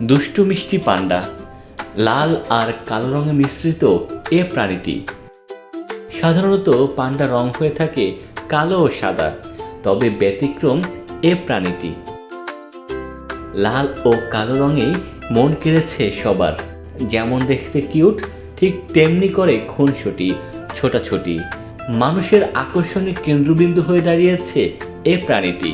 দুষ্টু মিষ্টি পান্ডা, লাল আর কালো রঙে মিশ্রিত এ প্রাণীটি। সাধারণত পান্ডা রং হয়ে থাকে কালো ও সাদা, তবে ব্যতিক্রম এ প্রাণীটি। লাল ও কালো রঙে মন কেড়েছে সবার। যেমন দেখতে কিউট, ঠিক তেমনি করে খুনসুটি, ছোটাছুটি। মানুষের আকর্ষণের কেন্দ্রবিন্দু হয়ে দাঁড়িয়েছে এ প্রাণীটি।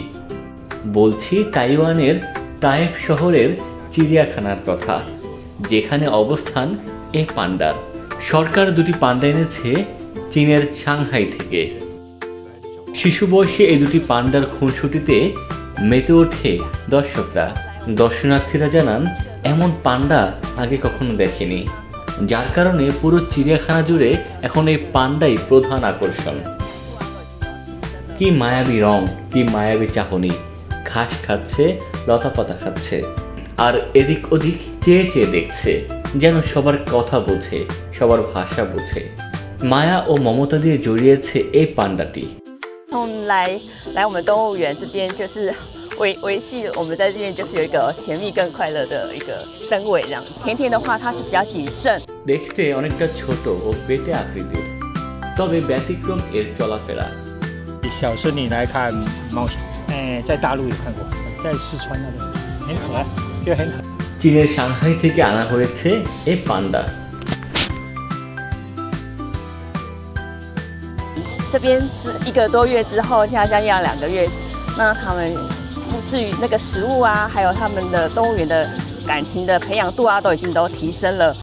বলছি তাইওয়ানের তায়েফ শহরের চিড়িয়াখানার কথা, যেখানে অবস্থান এ পান্ডার। সরকার দুটি পান্ডা এনেছে চীনের সাংহাই থেকে। শিশু বয়সে এই দুটি পান্ডার খুনসুটিতে মেতে ওঠে দর্শকরা। দর্শনার্থীরা জানান এমন পান্ডা আগে কখনো দেখেনি, যার কারণে পুরো চিড়িয়াখানা জুড়ে এখন এই পান্ডাই প্রধান আকর্ষণ। কি মায়াবী রং, কি মায়াবী চাহনি। ঘাস খাচ্ছে, লতাপাতা খাচ্ছে, আর এদিক ওদিক চেয়ে চেয়ে দেখছে, যেন সবার কথা বোঝে, সবার ভাষা বোঝে। মায়া ও মমতা দিয়ে জড়িয়েছে এই পান্ডাটি।来我们动物园这边，就是维系我们在这边就是有一个甜蜜更快乐的一个氛围这样。甜甜的话，它是比较谨慎。দেখতে অনেকটা ছোট ও পেটে আকৃতির, তবে ব্যতিক্রম এর চলাফেরা।小孙女来看猫熊，在大陆有看过，在四川那边很可爱，就很可爱。চীনের সাংহাই থেকে আনা হয়েছে এই পান্ডা।这边1个多月之后，现在将近要2个月，那他们至于那个食物啊，还有他们的动物园的感情的培养度啊，都已经提升了。